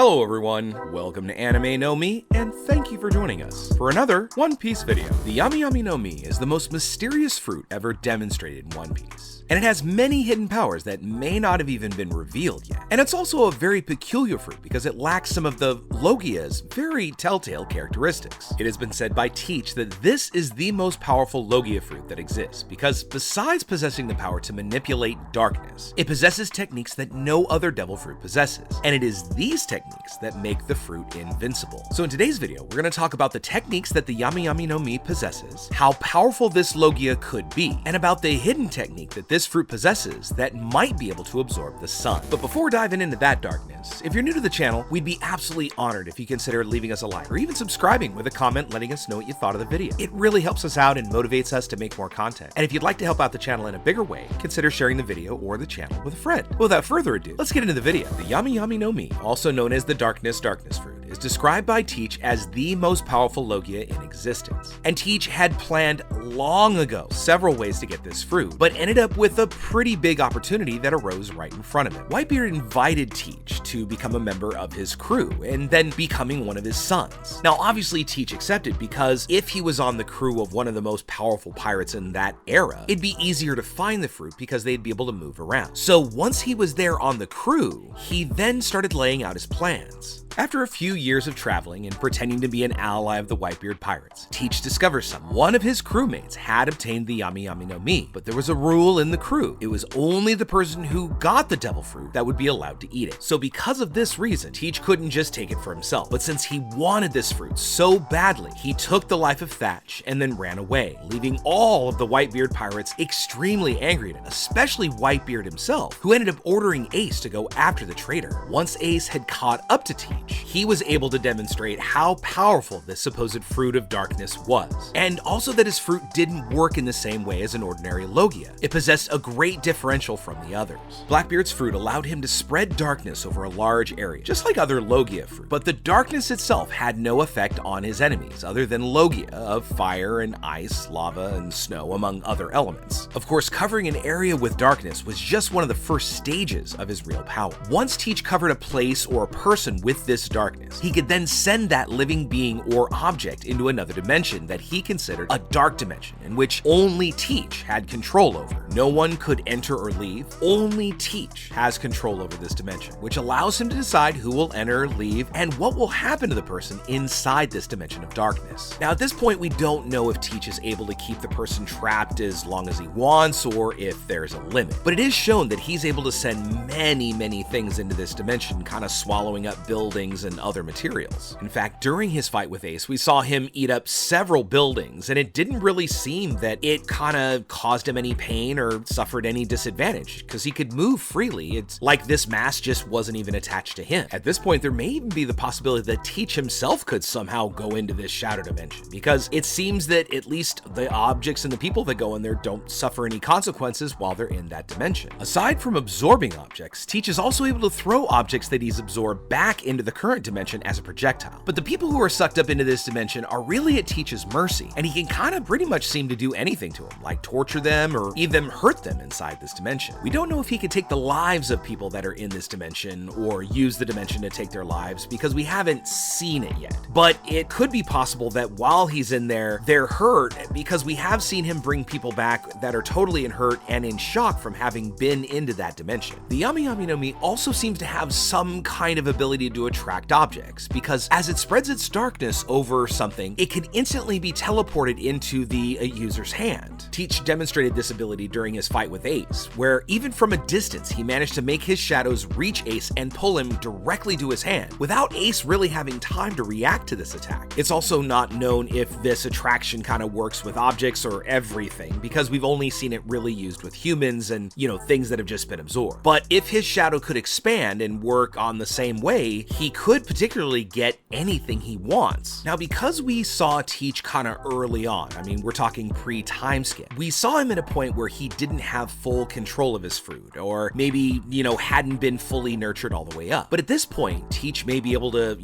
Hello everyone, welcome to Anime No Mi, and thank you for joining us for another One Piece video. The Yami Yami no Mi is the most mysterious fruit ever demonstrated in One Piece, and it has many hidden powers that may not have even been revealed yet. And it's also a very peculiar fruit because it lacks some of the Logia's very telltale characteristics. It has been said by Teach that this is the most powerful Logia fruit that exists because besides possessing the power to manipulate darkness, it possesses techniques that no other devil fruit possesses, and it is these techniques that make the fruit invincible. So in today's video, we're going to talk about the techniques that the Yami Yami no Mi possesses, how powerful this Logia could be, and about the hidden technique that this fruit possesses that might be able to absorb the sun. But before diving into that darkness, if you're new to the channel, we'd be absolutely honored if you consider leaving us a like or even subscribing with a comment letting us know what you thought of the video. It really helps us out and motivates us to make more content. And if you'd like to help out the channel in a bigger way, consider sharing the video or the channel with a friend. Without further ado, let's get into the video. The Yami Yami no Mi, also known as the Darkness fruit, is described by Teach as the most powerful Logia in existence. And Teach had planned long ago several ways to get this fruit, but ended up with a pretty big opportunity that arose right in front of him. Whitebeard invited Teach to become a member of his crew, and then becoming one of his sons. Now obviously Teach accepted because if he was on the crew of one of the most powerful pirates in that era, it'd be easier to find the fruit because they'd be able to move around. So once he was there on the crew, he then started laying out his plans. After a few years of traveling and pretending to be an ally of the Whitebeard pirates, Teach discovers something. One of his crewmates had obtained the Yami Yami no Mi, but there was a rule in the crew. It was only the person who got the devil fruit that would be allowed to eat it. So because of this reason, Teach couldn't just take it for himself. But since he wanted this fruit so badly, he took the life of Thatch and then ran away, leaving all of the Whitebeard pirates extremely angry at him, especially Whitebeard himself, who ended up ordering Ace to go after the traitor. Once Ace had caught up to Teach, he was able to demonstrate how powerful this supposed fruit of darkness was, and also that his fruit didn't work in the same way as an ordinary Logia. It possessed a great differential from the others. Blackbeard's fruit allowed him to spread darkness over a large area, just like other Logia fruit, but the darkness itself had no effect on his enemies other than Logia of fire and ice, lava and snow, among other elements. Of course, covering an area with darkness was just one of the first stages of his real power. Once Teach covered a place or a person with this darkness, he could then send that living being or object into another dimension that he considered a dark dimension, in which only Teach had control over. No one could enter or leave. Only Teach has control over this dimension, which allows him to decide who will enter, leave, and what will happen to the person inside this dimension of darkness. Now at this point, we don't know if Teach is able to keep the person trapped as long as he wants or if there's a limit, but it is shown that he's able to send many things into this dimension, kind of swallowing up buildings and other materials. In fact, during his fight with Ace, we saw him eat up several buildings, and it didn't really seem that it kind of caused him any pain or suffered any disadvantage, because he could move freely. It's like this mass just wasn't even attached to him. At this point, there may even be the possibility that Teach himself could somehow go into this shadow dimension, because it seems that at least the objects and the people that go in there don't suffer any consequences while they're in that dimension. Aside from absorbing objects, Teach is also able to throw objects that he's absorbed back into the current dimension as a projectile. But the people who are sucked up into this dimension are really at Teach's mercy, and he can kind of pretty much seem to do anything to them, like torture them or even hurt them inside this dimension. We don't know if he could take the lives of people that are in this dimension or use the dimension to take their lives because we haven't seen it yet. But it could be possible that while he's in there, they're hurt because we have seen him bring people back that are totally hurt and in shock from having been into that dimension. The Yami Yami no Mi also seems to have some kind of ability to attract objects, because as it spreads its darkness over something, it can instantly be teleported into the user's hand. Teach demonstrated this ability during his fight with Ace, where even from a distance, he managed to make his shadows reach Ace and pull him directly to his hand, without Ace really having time to react to this attack. It's also not known if this attraction kind of works with objects or everything, because we've only seen it really used with humans and, things that have just been absorbed. But if his shadow could expand and work on the same way, he could particularly get anything he wants. Now, because we saw Teach kind of early on, I mean, we're talking pre-time skip, we saw him at a point where he didn't have full control of his fruit, or maybe, hadn't been fully nurtured all the way up. But at this point, Teach may be able to,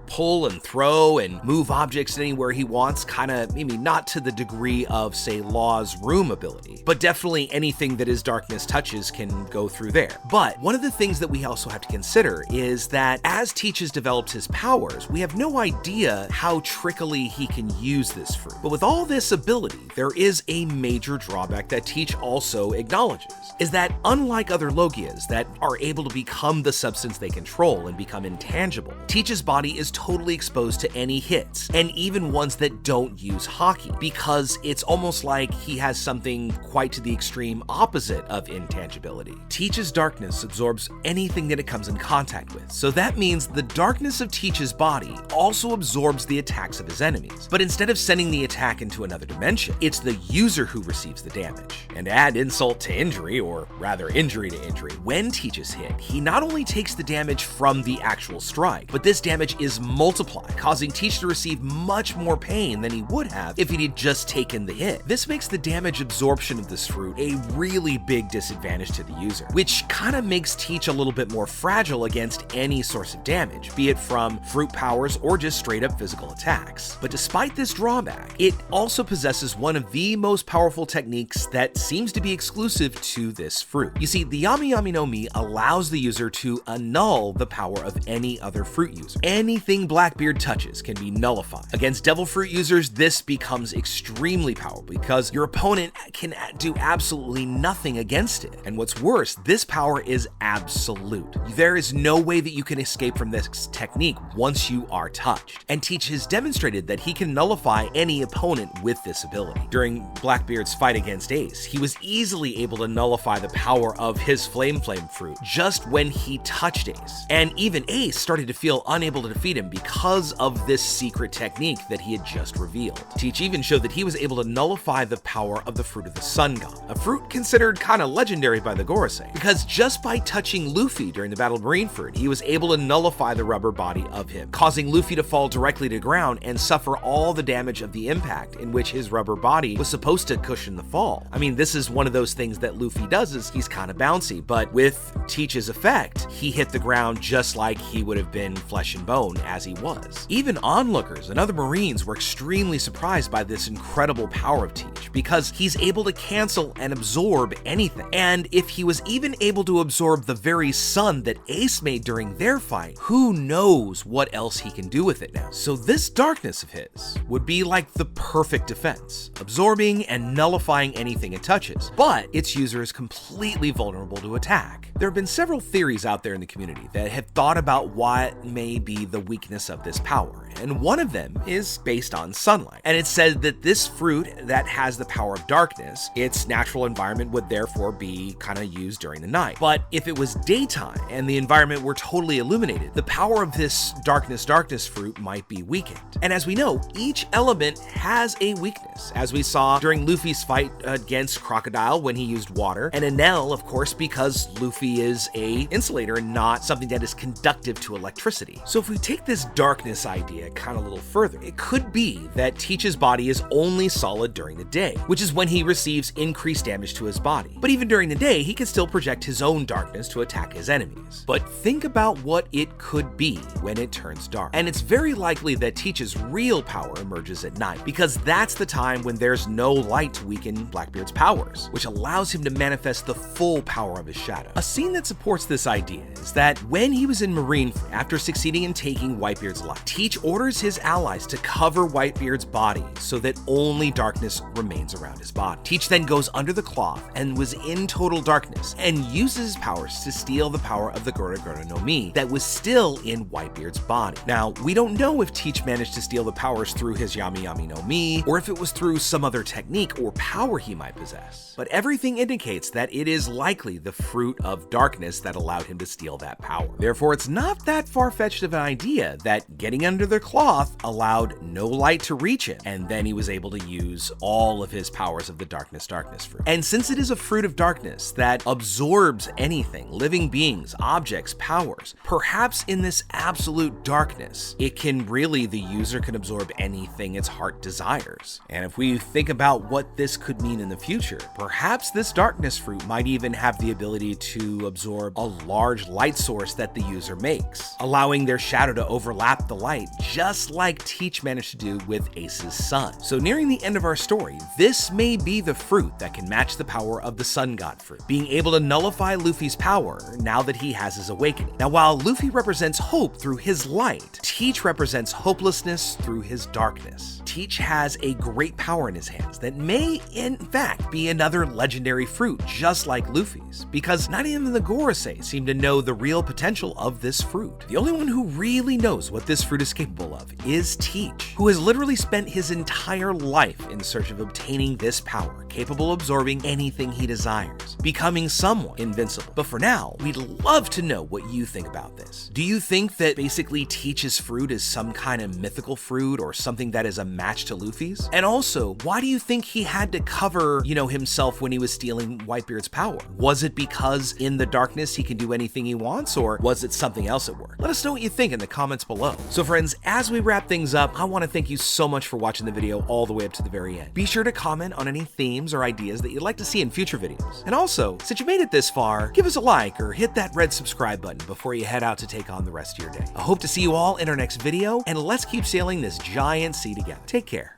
pull and throw and move objects anywhere he wants, kind of maybe not to the degree of, say, Law's room ability, but definitely anything that his darkness touches can go through there. But one of the things that we also have to consider is that as Teach Teach has developed his powers, we have no idea how trickily he can use this fruit. But with all this ability, there is a major drawback that Teach also acknowledges, is that unlike other Logias that are able to become the substance they control and become intangible, Teach's body is totally exposed to any hits, and even ones that don't use hockey, because it's almost like he has something quite to the extreme opposite of intangibility. Teach's darkness absorbs anything that it comes in contact with, so that means the darkness of Teach's body also absorbs the attacks of his enemies. But instead of sending the attack into another dimension, it's the user who receives the damage. And to add insult to injury, or rather injury to injury, when Teach is hit, he not only takes the damage from the actual strike, but this damage is multiplied, causing Teach to receive much more pain than he would have if he'd just taken the hit. This makes the damage absorption of this fruit a really big disadvantage to the user, which kind of makes Teach a little bit more fragile against any source of damage, be it from fruit powers or just straight up physical attacks. But despite this drawback, it also possesses one of the most powerful techniques that seems to be exclusive to this fruit. You see, the Yami Yami no Mi allows the user to annul the power of any other fruit user. Anything Blackbeard touches can be nullified. Against devil fruit users, this becomes extremely powerful because your opponent can do absolutely nothing against it. And what's worse, this power is absolute. There is no way that you can escape from this technique once you are touched. And Teach has demonstrated that he can nullify any opponent with this ability. During Blackbeard's fight against Ace, he was easily able to nullify the power of his Flame fruit just when he touched Ace. And even Ace started to feel unable to defeat him because of this secret technique that he had just revealed. Teach even showed that he was able to nullify the power of the fruit of the Sun God, a fruit considered kind of legendary by the Gorosei, because just by touching Luffy during the Battle of Marineford, he was able to nullify the rubber body of him, causing Luffy to fall directly to the ground and suffer all the damage of the impact in which his rubber body was supposed to cushion the fall. I mean, this is one of those things that Luffy does, is he's kind of bouncy, but with Teach's effect, he hit the ground just like he would have been flesh and bone as he was. Even onlookers and other Marines were extremely surprised by this incredible power of Teach, because he's able to cancel and absorb anything. And if he was even able to absorb the very sun that Ace made during their fight, who knows what else he can do with it now. So this darkness of his would be like the perfect defense, absorbing and nullifying anything it touches, but its user is completely vulnerable to attack. There have been several theories out there in the community that have thought about what may be the weakness of this power, and one of them is based on sunlight. And it's said that this fruit that has the power of darkness, its natural environment would therefore be kind of used during the night. But if it was daytime and the environment were totally illuminated, the power of this darkness fruit might be weakened. And as we know, each element has a weakness, as we saw during Luffy's fight against Crocodile when he used water, and Enel, of course, because Luffy is a insulator and not something that is conductive to electricity. So if we take this darkness idea kind of a little further, it could be that Teach's body is only solid during the day, which is when he receives increased damage to his body. But even during the day, he can still project his own darkness to attack his enemies. But think about what it could be when it turns dark. And it's very likely that Teach's real power emerges at night, because that's the time when there's no light to weaken Blackbeard's powers, which allows him to manifest the full power of his shadow. A scene that supports this idea is that when he was in Marineford, after succeeding in taking Whitebeard's life, Teach orders his allies to cover Whitebeard's body so that only darkness remains around his body. Teach then goes under the cloth and was in total darkness and uses his powers to steal the power of the Goro no Mi that was still in Whitebeard's body. Now, we don't know if Teach managed to steal the powers through his Yami Yami no Mi, or if it was through some other technique or power he might possess. But everything indicates that it is likely the fruit of darkness that allowed him to steal that power. Therefore, it's not that far-fetched of an idea that getting under the cloth allowed no light to reach him, and then he was able to use all of his powers of the darkness fruit. And since it is a fruit of darkness that absorbs anything, living beings, objects, powers, perhaps in this absolute darkness, the user can absorb anything its heart desires. And if we think about what this could mean in the future, perhaps this darkness fruit might even have the ability to absorb a large light source that the user makes, allowing their shadow to overlap the light, just like Teach managed to do with Ace's sun. So nearing the end of our story, this may be the fruit that can match the power of the Sun God fruit, being able to nullify Luffy's power now that he has his awakening. Now, while Luffy represents represents hope through his light. Teach represents hopelessness through his darkness. Teach has a great power in his hands that may, in fact, be another legendary fruit, just like Luffy's, because not even the Gorosei seem to know the real potential of this fruit. The only one who really knows what this fruit is capable of is Teach, who has literally spent his entire life in search of obtaining this power, capable of absorbing anything he desires, becoming someone invincible. But for now, we'd love to know what you think about this. Do you think that basically Teach's fruit is some kind of mythical fruit or something that is a match to Luffy's? And also, why do you think he had to cover, himself when he was stealing Whitebeard's power? Was it because in the darkness he can do anything he wants, or was it something else at work? Let us know what you think in the comments below. So friends, as we wrap things up, I want to thank you so much for watching the video all the way up to the very end. Be sure to comment on any themes or ideas that you'd like to see in future videos. And also, since you made it this far, give us a like or hit that red subscribe button before you head out to take on the rest of your day. I hope to see you all in our next video, and let's keep sailing this giant sea together. Take care.